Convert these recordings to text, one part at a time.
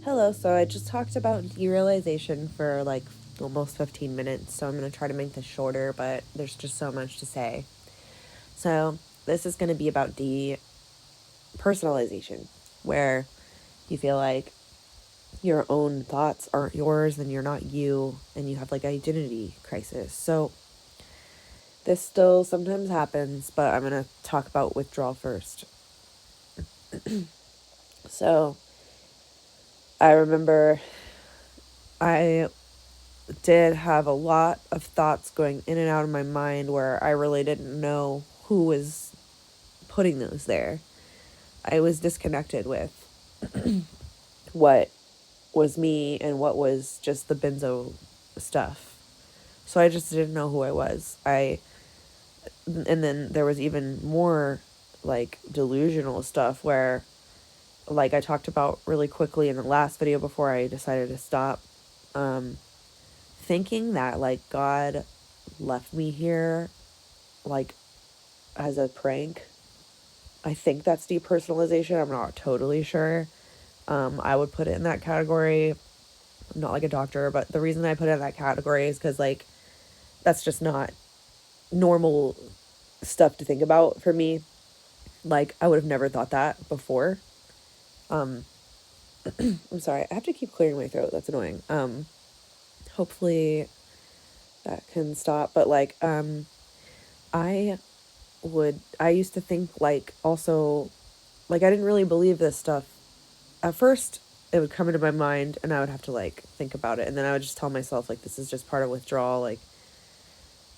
Hello, so I just talked about derealization for like almost 15 minutes, so I'm going to try to make this shorter, but there's just so much to say. So, this is going to be about depersonalization, where you feel like your own thoughts aren't yours and you're not you, and you have like identity crisis. So, this still sometimes happens, but I'm going to talk about withdrawal first. So, I remember I did have a lot of thoughts going in and out of my mind where I really didn't know who was putting those there. I was disconnected with what was me and what was just the Benzo stuff. So I just didn't know who I was. And then there was even more like delusional stuff where, like I talked about really quickly in the last video before I decided to stop, thinking that like God left me here like as a prank. I think that's depersonalization. I'm not totally sure. I would put it in that category. I'm not like a doctor, but the reason I put it in that category is because like that's just not normal stuff to think about for me. Like I would have never thought that before. Um, I'm sorry. I have to keep clearing my throat. That's annoying. Hopefully that can stop. But like, I I used to think like also, like I didn't really believe this stuff. At first, it would come into my mind and I would have to like think about it. And then I would just tell myself like, this is just part of withdrawal. Like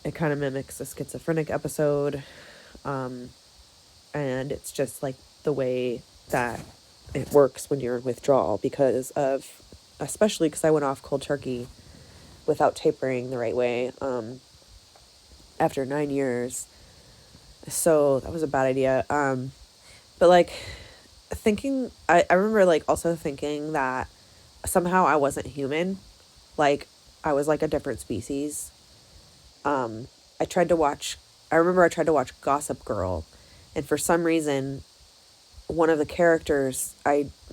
it kind of mimics a schizophrenic episode. Um, and it's just like the way that it works when you're in withdrawal because of, especially because I went off cold turkey without tapering the right way, after 9 years. So that was a bad idea. But like I remember like also thinking that somehow I wasn't human. Like I was like a different species. Um, I tried to watch, I remember I tried to watch Gossip Girl, and for some reason, one of the characters,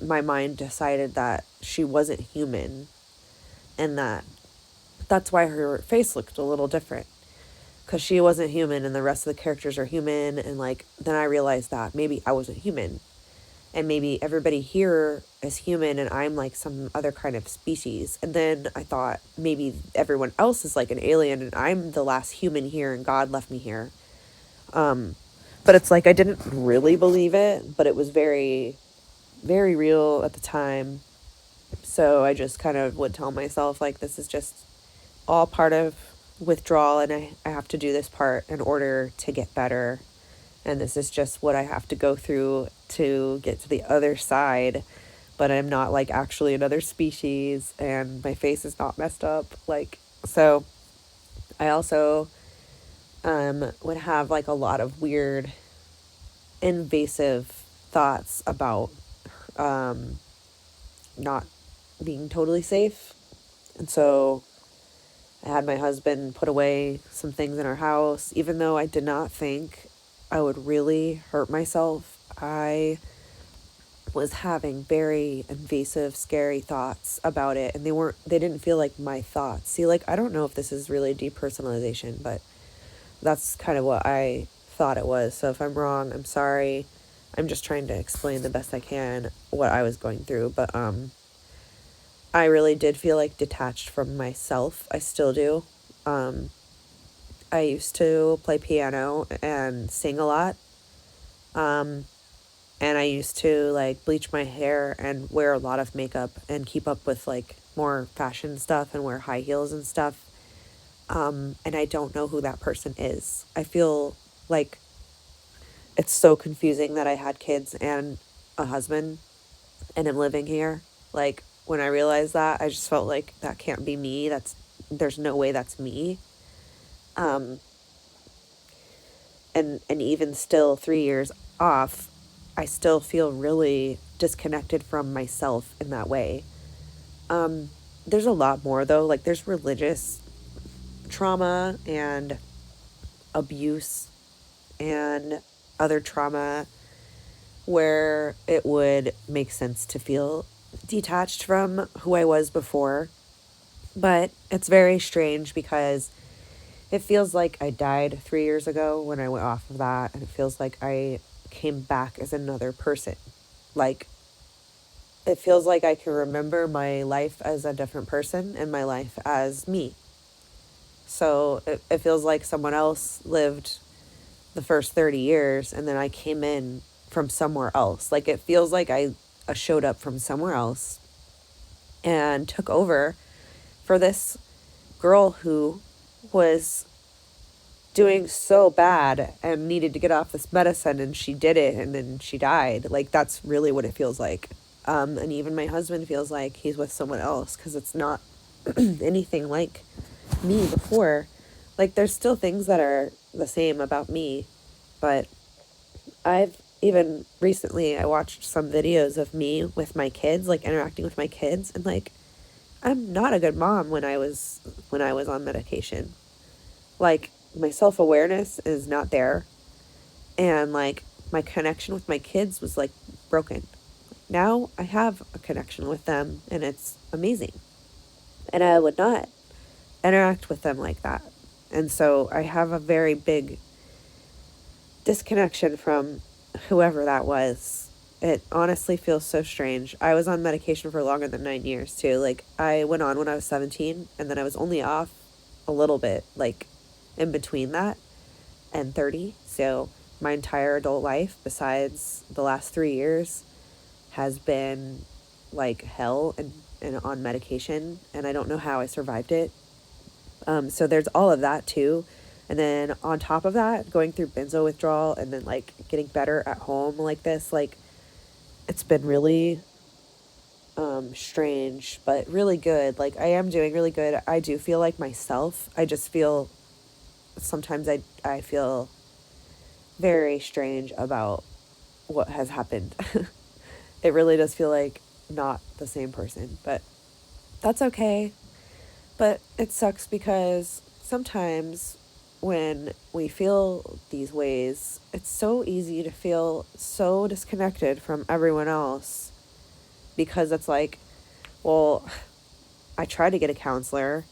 my mind decided that she wasn't human, and that's why her face looked a little different. Because she wasn't human and the rest of the characters are human, and like, then I realized that maybe I wasn't human. And maybe everybody here is human and I'm like some other kind of species. And then I thought maybe everyone else is like an alien and I'm the last human here and God left me here. Um, but it's like I didn't really believe it, but it was very, very real at the time. So I just kind of would tell myself, like, this is just all part of withdrawal and I have to do this part in order to get better. And this is just what I have to go through to get to the other side. But I'm not like actually another species and my face is not messed up. Like, so I also would have like a lot of weird, invasive thoughts about um, not being totally safe. And so I had my husband put away some things in our house, even though I did not think I would really hurt myself. I was having very invasive, scary thoughts about it, and they didn't feel like my thoughts. See, like, I don't know if this is really depersonalization, but that's kind of what I thought it was. So if I'm wrong, I'm sorry. I'm just trying to explain the best I can what I was going through, but I really did feel like detached from myself. I still do. Um, I used to play piano and sing a lot. Um, and I used to like bleach my hair and wear a lot of makeup and keep up with like more fashion stuff and wear high heels and stuff. And I don't know who that person is. I feel like it's so confusing that I had kids and a husband and am living here. Like when I realized that, I just felt like that can't be me. There's no way that's me. Um, and even still 3 years off, I still feel really disconnected from myself in that way. There's a lot more though. Like there's religious trauma and abuse and other trauma where it would make sense to feel detached from who I was before, but it's very strange because it feels like I died 3 years ago when I went off of that, and it feels like I came back as another person. Like, it feels like I can remember my life as a different person and my life as me. So it feels like someone else lived the first 30 years and then I came in from somewhere else. Like, it feels like I showed up from somewhere else and took over for this girl who was doing so bad and needed to get off this medicine, and she did it and then she died. Like, that's really what it feels like. And even my husband feels like he's with someone else because it's not anything like me before. Like, there's still things that are the same about me, but I've even recently I watched some videos of me with my kids, like interacting with my kids, and like, I'm not a good mom when I was on medication. Like, my self-awareness is not there, and like my connection with my kids was like broken. Now I have a connection with them and it's amazing. And I would not interact with them like that. And so I have a very big disconnection from whoever that was. It honestly feels so strange. I was on medication for longer than 9 years too. Like, I went on when I was 17 and then I was only off a little bit, like in between that and 30. So my entire adult life, besides the last 3 years, has been like hell and on medication. And I don't know how I survived it. So there's all of that too. And then on top of that, going through benzo withdrawal and then like getting better at home like this, like, it's been really strange, but really good. Like, I am doing really good. I do feel like myself. I just feel sometimes I feel very strange about what has happened. It really does feel like not the same person, but that's okay. But it sucks because sometimes when we feel these ways, it's so easy to feel so disconnected from everyone else because it's like, well, I tried to get a counselor,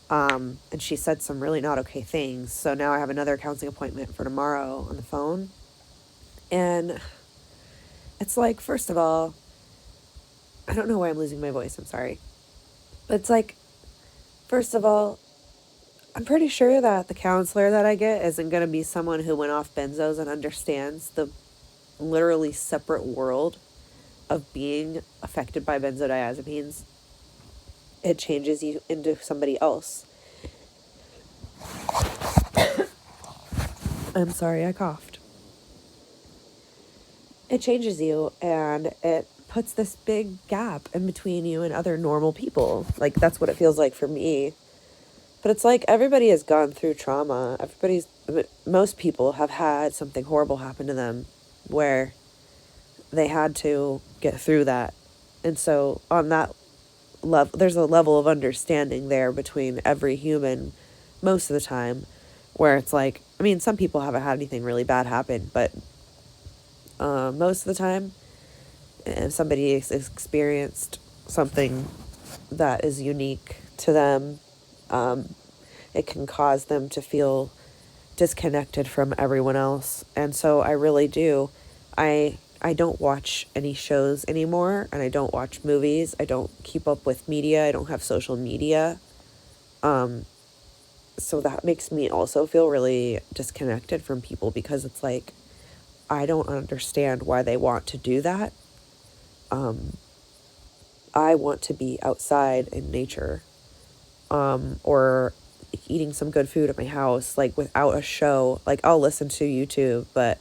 and she said some really not okay things. So now I have another counseling appointment for tomorrow on the phone. And it's like, first of all, I don't know why I'm losing my voice. I'm sorry. But it's like, first of all, I'm pretty sure that the counselor that I get isn't going to be someone who went off benzos and understands the literally separate world of being affected by benzodiazepines. It changes you into somebody else. I'm sorry, I coughed. It changes you and it puts this big gap in between you and other normal people. Like, that's what it feels like for me. But it's like everybody has gone through trauma. Most people have had something horrible happen to them where they had to get through that. And so on that level, there's a level of understanding there between every human most of the time, where it's like, I mean, some people haven't had anything really bad happen, but most of the time, if somebody has experienced something that is unique to them, it can cause them to feel disconnected from everyone else. And so I really do. I don't watch any shows anymore, and I don't watch movies. I don't keep up with media. I don't have social media. So that makes me also feel really disconnected from people because it's like, I don't understand why they want to do that. I want to be outside in nature, or eating some good food at my house, like without a show. Like, I'll listen to YouTube, but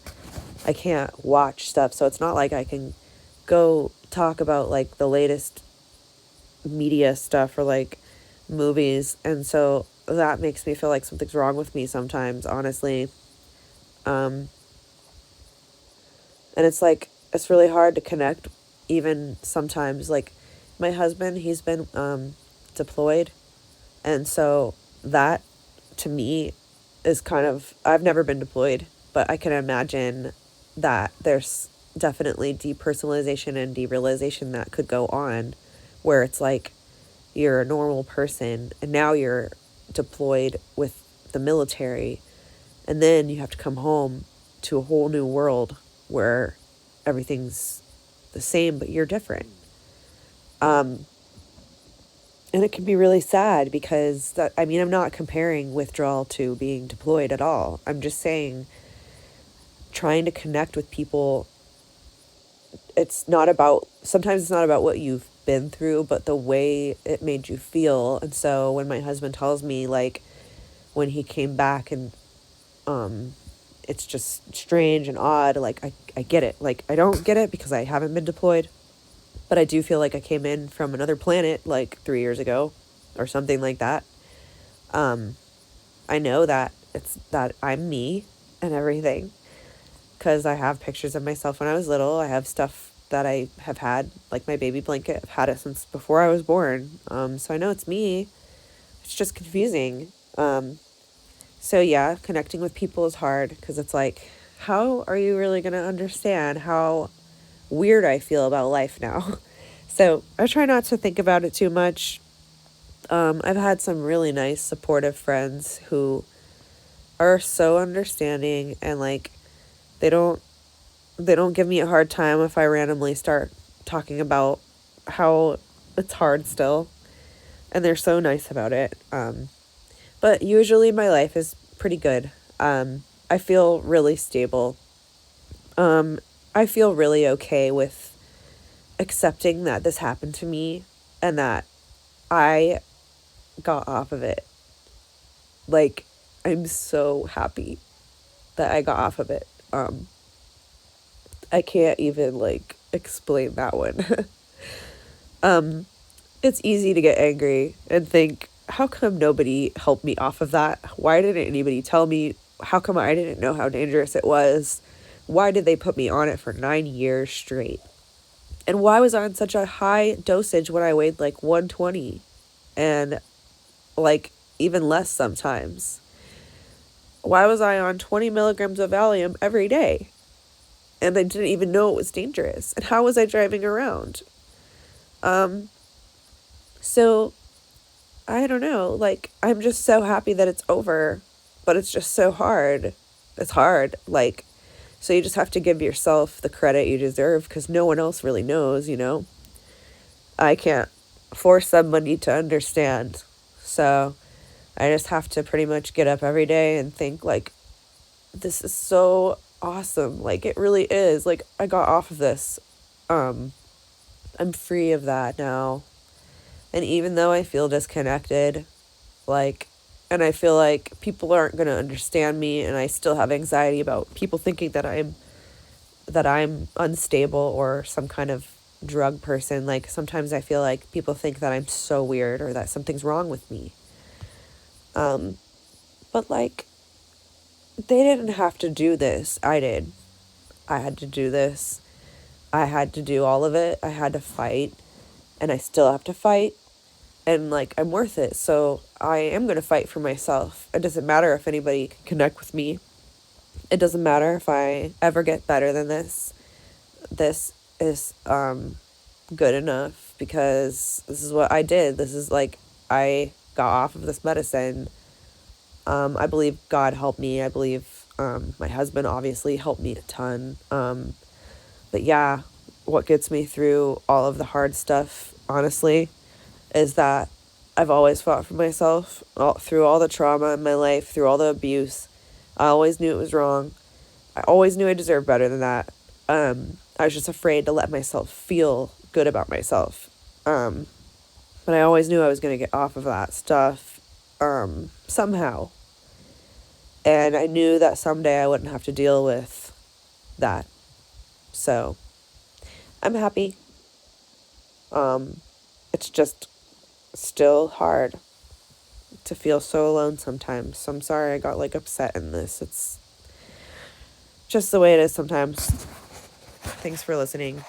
I can't watch stuff. So it's not like I can go talk about like the latest media stuff or like movies. And so that makes me feel like something's wrong with me sometimes, honestly. And it's like, it's really hard to connect even sometimes. Like, my husband, he's been deployed. And so that to me is kind of, I've never been deployed, but I can imagine that there's definitely depersonalization and derealization that could go on, where it's like you're a normal person and now you're deployed with the military, and then you have to come home to a whole new world where everything's the same but you're different. Um, and it can be really sad because that, I mean, I'm not comparing withdrawal to being deployed at all. I'm just saying trying to connect with people, it's not about, sometimes it's not about what you've been through, but the way it made you feel. And so when my husband tells me, like, when he came back and um it's just strange and odd, like I get it. Like, I don't get it because I haven't been deployed, but I do feel like I came in from another planet like 3 years ago or something like that. um I know that it's that I'm me and everything, because I have pictures of myself when I was little. I have stuff that I have had, like my baby blanket. I've had it since before I was born. So I know it's me. It's just confusing. So yeah, connecting with people is hard because it's like, how are you really going to understand how weird I feel about life now? So I try not to think about it too much. I've had some really nice, supportive friends who are so understanding, and like they don't they don't give me a hard time if I randomly start talking about how it's hard still, and they're so nice about it. But usually my life is pretty good. I feel really stable. Um, I feel really okay with accepting that this happened to me and that I got off of it. Like, I'm so happy that I got off of it. I can't even like explain that one. um, it's easy to get angry and think, how come nobody helped me off of that? Why didn't anybody tell me? How come I didn't know how dangerous it was? Why did they put me on it for 9 years straight? And why was I on such a high dosage when I weighed like 120 and like even less sometimes? Why was I on 20 milligrams of Valium every day? And I didn't even know it was dangerous. And how was I driving around? Um, so I don't know. Like, I'm just so happy that it's over, but it's just so hard. It's hard. Like, so you just have to give yourself the credit you deserve because no one else really knows, you know? I can't force somebody to understand. So I just have to pretty much get up every day and think, like, this is so awesome. Like, it really is. Like, I got off of this. Um, I'm free of that now. And even though I feel disconnected, like, and I feel like people aren't going to understand me, and I still have anxiety about people thinking that I'm unstable or some kind of drug person. Like, sometimes I feel like people think that I'm so weird or that something's wrong with me. But like, they didn't have to do this. I did. I had to do this. I had to do all of it. I had to fight, and I still have to fight. And like, I'm worth it. So I am going to fight for myself. It doesn't matter if anybody can connect with me. It doesn't matter if I ever get better than this. This is good enough because this is what I did. This is like, I got off of this medicine. I believe God helped me. I believe my husband obviously helped me a ton. But yeah, what gets me through all of the hard stuff, honestly, is that I've always fought for myself through all the trauma in my life, through all the abuse. I always knew it was wrong. I always knew I deserved better than that. I was just afraid to let myself feel good about myself. But I always knew I was going to get off of that stuff somehow. And I knew that someday I wouldn't have to deal with that. So I'm happy. It's just still hard to feel so alone sometimes. So I'm sorry I got like upset in this. It's just the way it is sometimes. Thanks for listening.